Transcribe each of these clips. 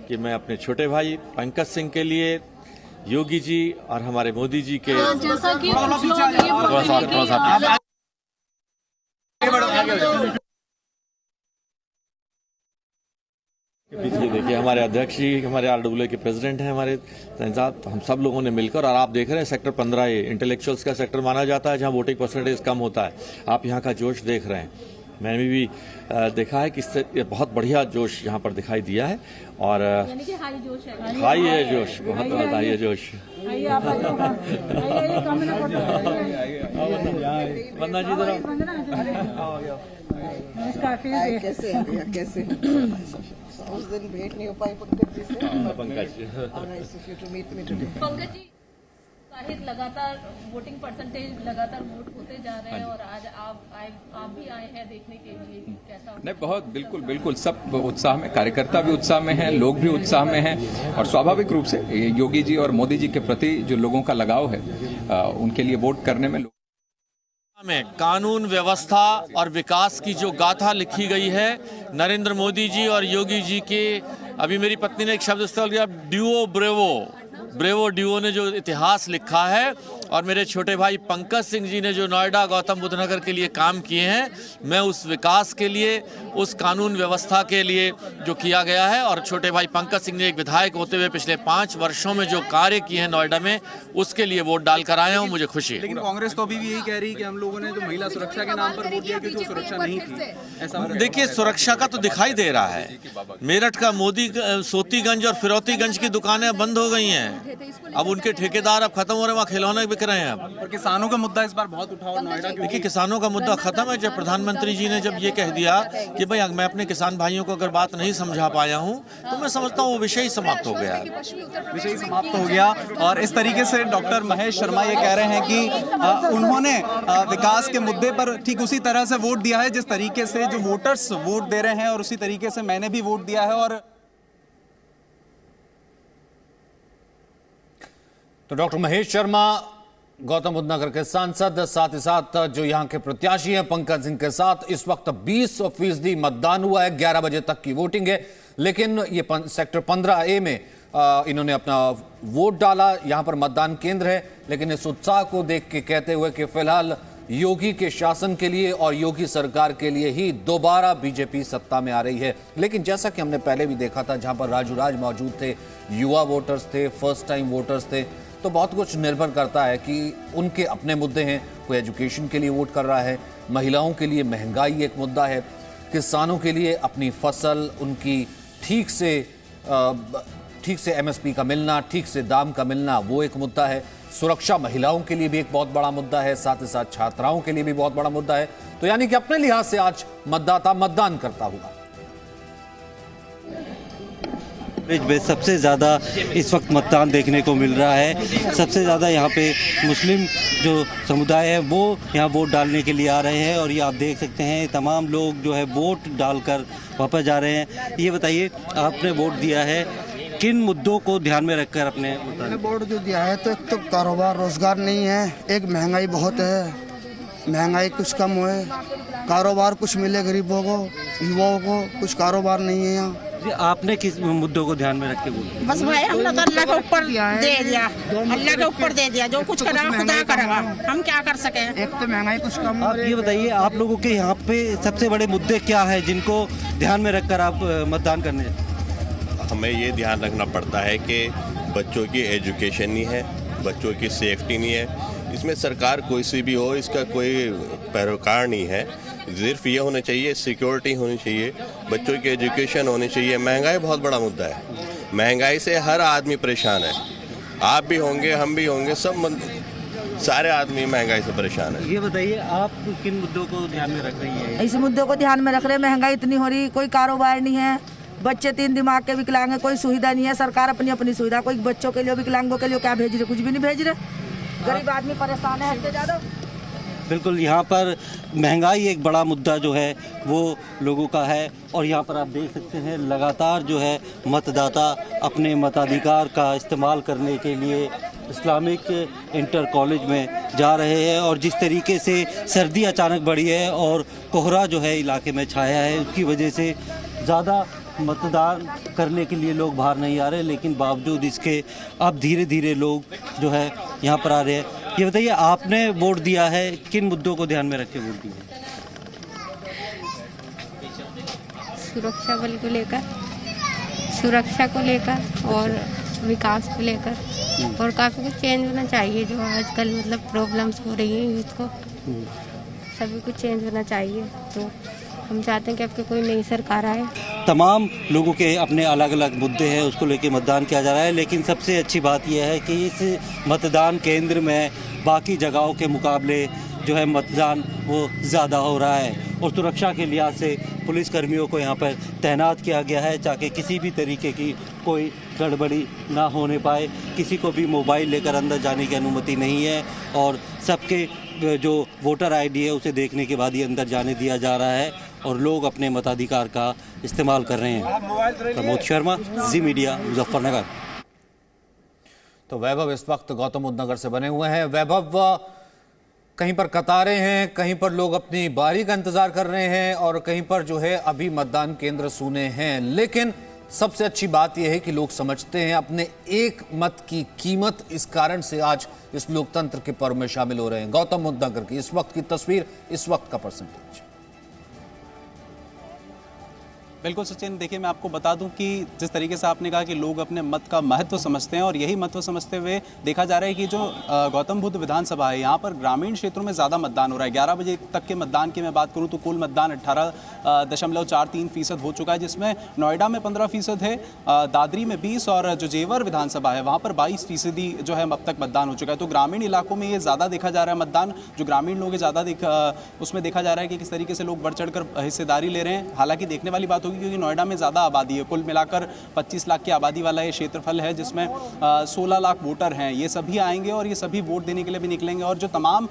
कि मैं अपने छोटे भाई पंकज सिंह के लिए, योगी जी और हमारे मोदी जी के जैसा कि ये देखिए हमारे अध्यक्ष जी, हमारे RWA के प्रेसिडेंट हैं हमारे साहब, हम सब लोगों ने मिलकर, और आप देख रहे हैं सेक्टर 15 ये इंटेलेक्चुअल्स का सेक्टर माना जाता है जहां वोटिंग परसेंटेज कम होता है। आप यहां का जोश देख रहे हैं, मैंने भी देखा है कि इससे बहुत बढ़िया जोश यहाँ पर दिखाई दिया है। और यानी कि हाई जोश है, हाई है जोश, बहुत हाई है जोश। वंदना जी जरा कैसे उस दिन भेंट नहीं हो पाई पंकज जी से। पंकज जी लगातार वोटिंग परसेंटेज लगातार वोट होते जा रहे हैं और आज आप भी आए हैं देखने के लिए कि कैसा। नहीं, बहुत बिल्कुल सब उत्साह में, कार्यकर्ता भी उत्साह में हैं, लोग भी उत्साह में हैं और स्वाभाविक रूप से योगी जी और मोदी जी के प्रति जो लोगों का लगाव है उनके लिए वोट करने में कानून व्यवस्था और विकास की जो गाथा लिखी गई है नरेंद्र मोदी जी और योगी जी के, अभी मेरी पत्नी ने एक शब्द इस्तेमाल किया, ड्यूओ ब्रेवो ड्यूओ ने जो इतिहास लिखा है, और मेरे छोटे भाई पंकज सिंह जी ने जो नोएडा गौतम बुद्ध नगर के लिए काम किए हैं, मैं उस विकास के लिए, उस कानून व्यवस्था के लिए जो किया गया है, और छोटे भाई पंकज सिंह ने एक विधायक होते हुए पिछले 5 वर्षों में जो कार्य किए हैं नोएडा में, उसके लिए वोट डालकर आया हूँ, मुझे खुशी है। लेकिन कांग्रेस तो अभी भी यही कह रही है कि हम लोगों ने जो महिला सुरक्षा के नाम पर वोट दिया क्योंकि सुरक्षा नहीं थी। ऐसा देखिए, सुरक्षा का तो दिखाई दे रहा है, मेरठ का मोदी सोतीगंज और फिरौतीगंज की दुकानें बंद हो गई हैं, अब उनके ठेकेदार अब खत्म हो रहे हैं, वहाँ खिलौने बिक रहे हैं अब। और किसानों का मुद्दा इस बार बहुत उठा और नोएडा, देखिए किसानों का मुद्दा खत्म है। जब प्रधानमंत्री जी ने जब ये कह दिया कि भाई मैं अपने किसान भाइयों को अगर बात नहीं समझा पाया हूँ, तो मैं समझता हूँ वो विषय ही समाप्त हो गया, विषय समाप्त हो गया। और इस तरीके से डॉक्टर महेश शर्मा ये कह रहे हैं कि उन्होंने विकास के मुद्दे पर ठीक उसी तरह से वोट दिया है जिस तरीके से जो वोटर्स वोट दे रहे हैं, और उसी तरीके से मैंने भी वोट दिया है। और तो डॉक्टर महेश शर्मा गौतम बुद्ध नगर के सांसद, साथ ही साथ जो यहाँ के प्रत्याशी हैं पंकज सिंह के साथ, इस वक्त 20% मतदान हुआ है, 11 बजे तक की वोटिंग है, लेकिन ये सेक्टर 15A में इन्होंने अपना वोट डाला, यहाँ पर मतदान केंद्र है, लेकिन इस उत्साह को देख के कहते हुए कि फिलहाल योगी के शासन के लिए और योगी सरकार के लिए ही दोबारा बीजेपी सत्ता में आ रही है। लेकिन जैसा कि हमने पहले भी देखा था, जहां पर राजू राज मौजूद थे, युवा वोटर्स थे, फर्स्ट टाइम वोटर्स थे, तो बहुत कुछ निर्भर करता है कि उनके अपने मुद्दे हैं। कोई एजुकेशन के लिए वोट कर रहा है, महिलाओं के लिए महंगाई एक मुद्दा है, किसानों के लिए अपनी फसल उनकी ठीक से MSP का मिलना, ठीक से दाम का मिलना, वो एक मुद्दा है। सुरक्षा महिलाओं के लिए भी एक बहुत बड़ा मुद्दा है, साथ ही साथ छात्राओं के लिए भी बहुत बड़ा मुद्दा है। तो यानी कि अपने लिहाज से आज मतदाता मतदान करता होगा। सबसे ज़्यादा इस वक्त मतदान देखने को मिल रहा है। सबसे ज़्यादा यहाँ पे मुस्लिम जो समुदाय है वो यहाँ वोट डालने के लिए आ रहे हैं, और ये आप देख सकते हैं तमाम लोग जो है वोट डालकर वापस जा रहे हैं। ये बताइए, आपने वोट दिया है, किन मुद्दों को ध्यान में रखकर अपने वोट जो दिया है? तो एक तो कारोबार रोजगार नहीं है, एक महंगाई बहुत है, महंगाई कुछ कम होए, कारोबार कुछ मिले गरीबों को, युवाओं को, कुछ कारोबार नहीं है यहाँ। आपने किस मुद्दों को ध्यान में रख के बोला? बस भाई हमने तो अल्लाह के ऊपर दे दिया, अल्लाह के ऊपर दे दिया, जो कुछ करेगा खुदा करेगा, हम क्या कर सके। एक तो महंगाई कुछ कम। आप ये बताइए, आप लोगों के यहाँ पे सबसे बड़े मुद्दे क्या है जिनको ध्यान में रखकर आप मतदान करने? हमें ये ध्यान रखना पड़ता है कि बच्चों की एजुकेशन नहीं है, बच्चों की सेफ्टी नहीं है। इसमें सरकार कोई सी भी हो, इसका कोई पैरोकार नहीं है। सिर्फ ये होना चाहिए, सिक्योरिटी होनी चाहिए, बच्चों की एजुकेशन होनी चाहिए। महंगाई बहुत बड़ा मुद्दा है, महंगाई से हर आदमी परेशान है, आप भी होंगे, हम भी होंगे, सब सारे आदमी महंगाई से परेशान है। ये बताइए, आप किन मुद्दों को ध्यान में रख रही हैं? इस मुद्दों को ध्यान में रख रहे हैं। महंगाई इतनी हो रही, कोई कारोबार नहीं है, बच्चे 3 दिमाग के विकलांग है, कोई सुविधा नहीं है। सरकार अपनी अपनी सुविधा, कोई बच्चों के लिए, विकलांगों के लिए क्या भेज रहे? कुछ भी नहीं भेज रहे। गरीब आदमी परेशान है इससे ज़्यादा। बिल्कुल, यहाँ पर महंगाई एक बड़ा मुद्दा जो है वो लोगों का है, और यहाँ पर आप देख सकते हैं लगातार जो है मतदाता अपने मताधिकार का इस्तेमाल करने के लिए इस्लामिक इंटर कॉलेज में जा रहे हैं। और जिस तरीके से सर्दी अचानक बढ़ी है और कोहरा जो है इलाके में छाया है, उसकी वजह से ज़्यादा मतदान करने के लिए लोग बाहर नहीं आ रहे, लेकिन बावजूद इसके अब धीरे धीरे लोग जो है यहाँ पर आ रहे हैं। ये बताइए, आपने वोट दिया है, किन मुद्दों को ध्यान में रख के वोट दिया? सुरक्षा बल को लेकर, सुरक्षा को लेकर और विकास को लेकर, और काफ़ी कुछ चेंज होना चाहिए। जो आजकल मतलब प्रॉब्लम्स हो रही हैं यूथ को, सभी कुछ चेंज होना चाहिए। तो हम चाहते हैं कि आपके कोई नई सरकार आए। तमाम लोगों के अपने अलग अलग मुद्दे हैं, उसको लेके मतदान किया जा रहा है, लेकिन सबसे अच्छी बात यह है कि इस मतदान केंद्र में बाकी जगहों के मुकाबले जो है मतदान वो ज़्यादा हो रहा है, और सुरक्षा के लिहाज से पुलिसकर्मियों को यहाँ पर तैनात किया गया है ताकि किसी भी तरीके की कोई गड़बड़ी ना होने पाए। किसी को भी मोबाइल लेकर अंदर जाने की अनुमति नहीं है, और सबके जो वोटर आईडी है उसे देखने के बाद ही अंदर जाने दिया जा रहा है, और लोग अपने मताधिकार का इस्तेमाल कर रहे हैं। प्रमोद शर्मा, जी मीडिया, मुजफ्फरनगर। तो वैभव इस वक्त गौतम बुद्ध नगर से बने हुए हैं। वैभव, कहीं पर कतारें हैं, कहीं पर लोग अपनी बारी का इंतजार कर रहे हैं, और कहीं पर जो है अभी मतदान केंद्र सूने हैं। लेकिन सबसे अच्छी बात यह है कि लोग समझते हैं अपने एक मत की कीमत, इस कारण से आज इस लोकतंत्र के पर्व में शामिल हो रहे हैं। गौतम बुद्ध नगर की इस वक्त की तस्वीर, इस वक्त का परसेंटेज। बिल्कुल सचिन, देखिए मैं आपको बता दूं कि जिस तरीके से आपने कहा कि लोग अपने मत का महत्व समझते हैं, और यही महत्व समझते हुए देखा जा रहा है कि जो गौतम बुद्ध विधानसभा है, यहाँ पर ग्रामीण क्षेत्रों में ज़्यादा मतदान हो रहा है। 11 बजे तक के मतदान की मैं बात करूँ तो कुल मतदान 18.43% हो चुका है, जिसमें नोएडा में 15% है, दादरी में 20, और जो जेवर विधानसभा है वहाँ पर 22% जो है अब तक मतदान हो चुका है। तो ग्रामीण इलाकों में ये ज़्यादा देखा जा रहा है मतदान, जो ग्रामीण लोग ज़्यादा उसमें देखा जा रहा है कि किस तरीके से लोग बढ़ चढ़ कर हिस्सेदारी ले रहे हैं। हालांकि देखने वाली बात होगी क्योंकि नोएडा में ज़्यादा आबादी है, कुल मिलाकर 25 लाख की आबादी वाला ये क्षेत्रफल है, जिसमें 16 लाख वोटर हैं। ये सभी आएंगे और ये सभी वोट देने के लिए भी निकलेंगे, और जो तमाम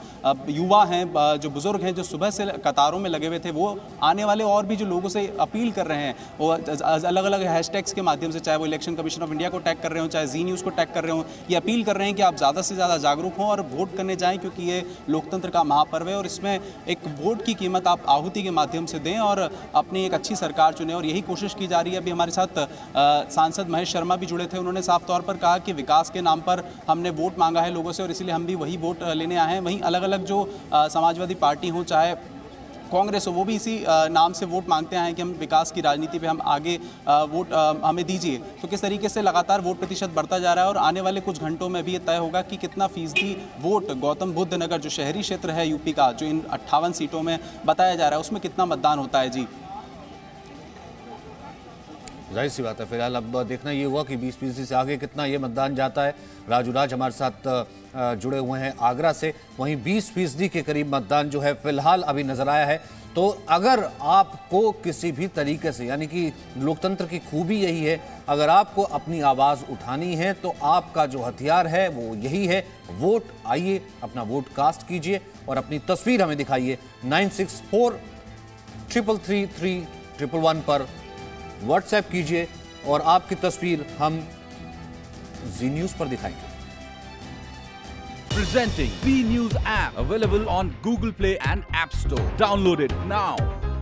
युवा हैं, जो बुजुर्ग हैं, जो सुबह से कतारों में लगे हुए थे, वो आने वाले और भी जो लोगों से अपील कर रहे हैं, वो अलग अलग हैशटैग्स के माध्यम से, चाहे वो इलेक्शन कमीशन ऑफ इंडिया को टैग कर रहे हो, चाहे जी न्यूज़ को टैग कर रहे हो, ये अपील कर रहे हैं कि आप ज़्यादा से ज़्यादा जागरूक हों और वोट करने जाएँ, क्योंकि ये लोकतंत्र का महापर्व है, और इसमें एक वोट की कीमत आप आहुति के माध्यम से दें और अपनी एक अच्छी सरकार चुनें। और यही कोशिश की जा रही है। अभी हमारे साथ सांसद महेश शर्मा भी जुड़े थे, उन्होंने साफ तौर पर कहा कि विकास के नाम पर हमने वोट मांगा है लोगों से, और इसीलिए हम भी वही वोट लेने आए हैं। वहीं अलग अलग जो समाजवादी पार्टी हो, चाहे कांग्रेस हो, वो भी इसी नाम से वोट मांगते हैं कि हम विकास की राजनीति पे हम आगे वोट हमें दीजिए। तो किस तरीके से लगातार वोट प्रतिशत बढ़ता जा रहा है, और आने वाले कुछ घंटों में भी ये तय होगा कि कितना फीसदी वोट गौतम बुद्ध नगर जो शहरी क्षेत्र है यूपी का, जो इन 58 सीटों में बताया जा रहा है, उसमें कितना मतदान होता है। जी, जाहिर सी बात है, फिलहाल अब देखना ये हुआ कि 20% से आगे कितना ये मतदान जाता है। राजू राज हमारे साथ जुड़े हुए हैं आगरा से, वहीं 20% के करीब मतदान जो है फिलहाल अभी नजर आया है। तो अगर आपको किसी भी तरीके से, यानी कि लोकतंत्र की खूबी यही है, अगर आपको अपनी आवाज़ उठानी है तो आपका जो हथियार है वो यही है, वोट। आइए अपना वोट कास्ट कीजिए और अपनी तस्वीर हमें दिखाइए। 9643333111 पर व्हाट्सएप कीजिए और आपकी तस्वीर हम जी न्यूज़ पर दिखाएंगे। Presenting B News app, available on Google Play and App Store. Download it now.